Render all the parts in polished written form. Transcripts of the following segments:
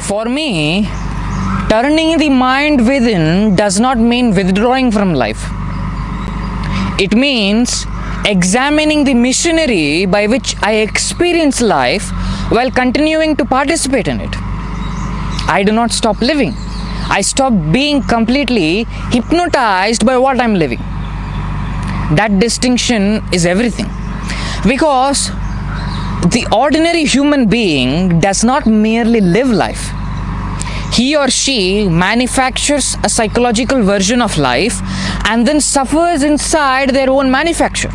For me, turning the mind within does not mean withdrawing from life. It means examining the machinery by which I experience life while continuing to participate in it. I do not stop living. I stop being completely hypnotized by what I'm living. That distinction is everything. Because the ordinary human being does not merely live life. He or she manufactures a psychological version of life and then suffers inside their own manufacture.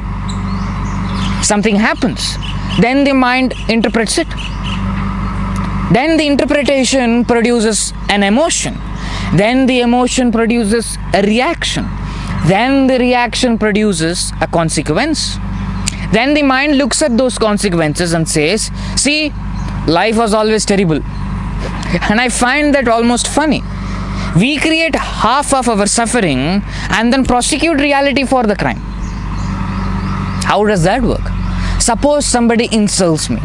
Something happens. Then the mind interprets it. Then the interpretation produces an emotion. Then the emotion produces a reaction. Then the reaction produces a consequence. Then the mind looks at those consequences and says, see, life was always terrible. And I find that almost funny. We create half of our suffering and then prosecute reality for the crime. How does that work? Suppose somebody insults me.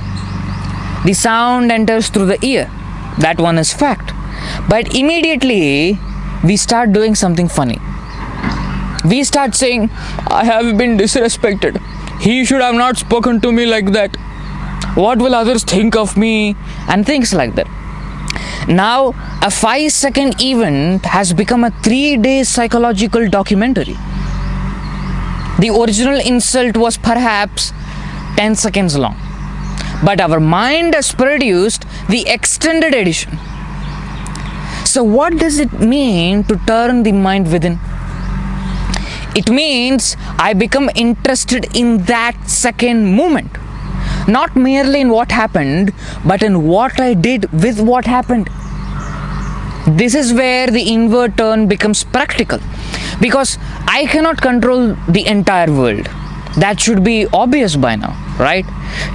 The sound enters through the ear. That one is fact. But immediately we start doing something funny. We start saying, I have been disrespected. He should have not spoken to me like that. What will others think of me? And things like that. Now, a 5-second event has become a 3-day psychological documentary. The original insult was perhaps 10 seconds long. But our mind has produced the extended edition. So what does it mean to turn the mind within? It means I become interested in that second moment. Not merely in what happened, but in what I did with what happened. This is where the inward turn becomes practical. Because I cannot control the entire world. That should be obvious by now, right?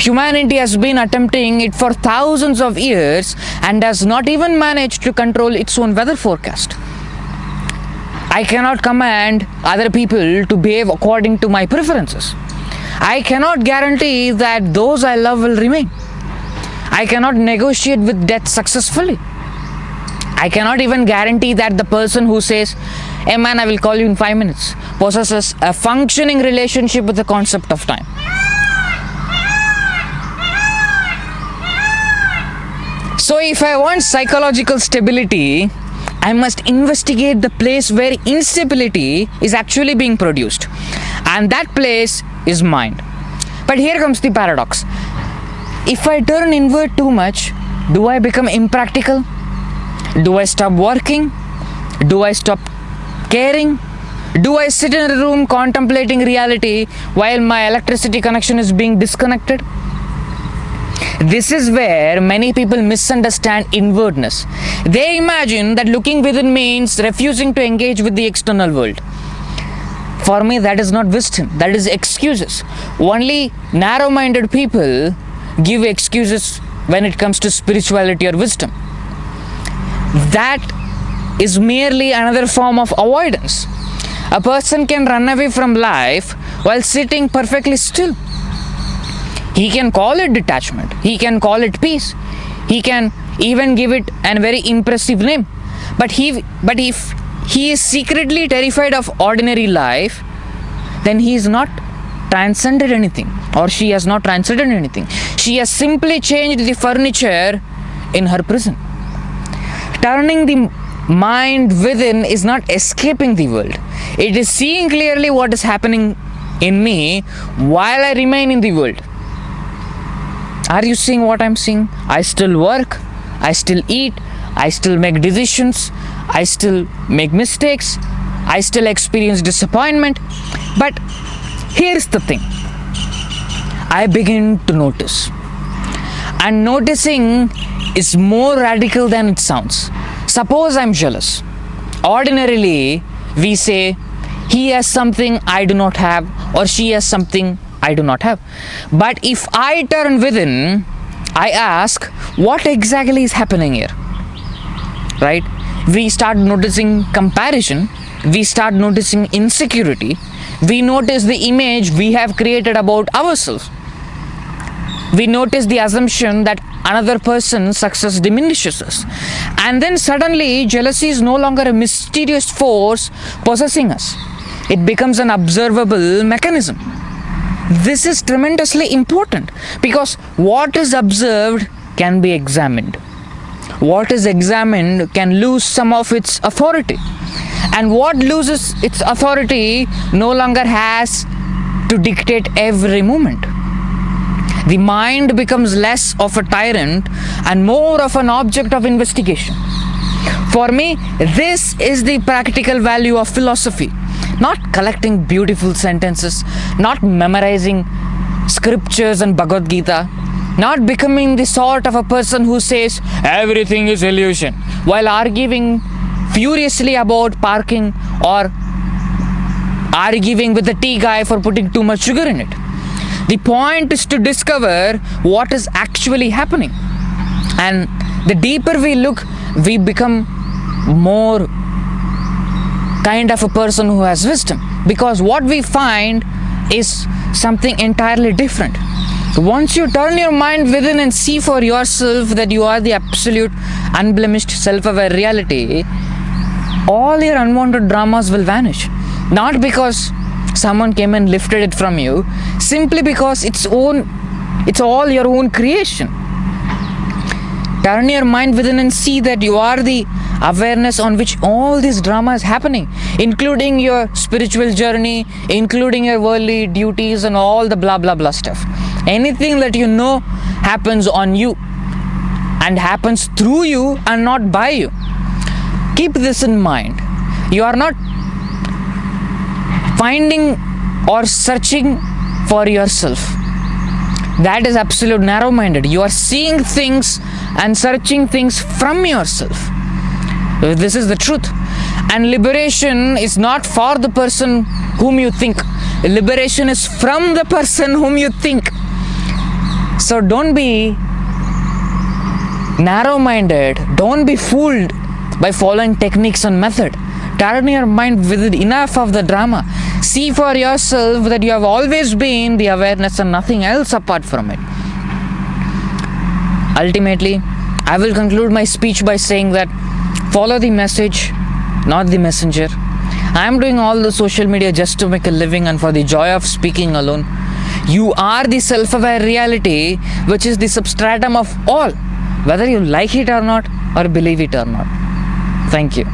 Humanity has been attempting it for thousands of years and has not even managed to control its own weather forecast. I cannot command other people to behave according to my preferences. I cannot guarantee that those I love will remain. I cannot negotiate with death successfully. I cannot even guarantee that the person who says, hey man, I will call you in 5 minutes, possesses a functioning relationship with the concept of time. So if I want psychological stability, I must investigate the place where instability is actually being produced. And that place is mind. But here comes the paradox. If I turn inward too much, do I become impractical? Do I stop working? Do I stop caring? Do I sit in a room contemplating reality while my electricity connection is being disconnected? This is where many people misunderstand inwardness. They imagine that looking within means refusing to engage with the external world. For me, that is not wisdom. That is excuses. Only narrow-minded people give excuses when it comes to spirituality or wisdom. That is merely another form of avoidance. A person can run away from life while sitting perfectly still. He can call it detachment. He can call it peace. He can even give it a very impressive name. But if he is secretly terrified of ordinary life, then he is not transcended anything, or she has not transcended anything. She has simply changed the furniture in her prison. Turning the mind within is not escaping the world. It is seeing clearly what is happening in me while I remain in the world. Are you seeing what I'm seeing? I still work, I still eat, I still make decisions, I still make mistakes, I still experience disappointment. But here's the thing. I begin to notice. And noticing is more radical than it sounds. Suppose I'm jealous. Ordinarily, we say, he has something I do not have, or she has something I do not have. But if I turn within, I ask, what exactly is happening here? Right? We start noticing comparison. We start noticing insecurity. We notice the image we have created about ourselves. We notice the assumption that another person's success diminishes us. And then suddenly jealousy is no longer a mysterious force possessing us. It becomes an observable mechanism. This is tremendously important because what is observed can be examined. What is examined can lose some of its authority. And what loses its authority no longer has to dictate every moment. The mind becomes less of a tyrant and more of an object of investigation. For me, this is the practical value of philosophy. Not collecting beautiful sentences, not memorizing scriptures and Bhagavad Gita, not becoming the sort of a person who says everything is illusion while arguing furiously about parking or arguing with the tea guy for putting too much sugar in it. The point is to discover what is actually happening. And the deeper we look, we become more kind of a person who has wisdom, because what we find is something entirely different. Once you turn your mind within and see for yourself that you are the absolute unblemished self-aware reality, all your unwanted dramas will vanish. Not because someone came and lifted it from you, simply because it's all your own creation. Turn your mind within and see that you are the awareness on which all this drama is happening, including your spiritual journey, including your worldly duties and all the blah blah blah stuff. Anything that you know happens on you and happens through you and not by you. Keep this in mind. You are not finding or searching for yourself. That is absolute narrow-minded. You are seeing things and searching things from yourself. This is the truth. And liberation is not for the person whom you think. Liberation is from the person whom you think. So don't be narrow-minded. Don't be fooled by following techniques and method. Turn your mind with enough of the drama. See for yourself that you have always been the awareness and nothing else apart from it. Ultimately, I will conclude my speech by saying that follow the message, not the messenger. I am doing all the social media just to make a living and for the joy of speaking alone. You are the self-aware reality, which is the substratum of all, whether you like it or not or believe it or not. Thank you.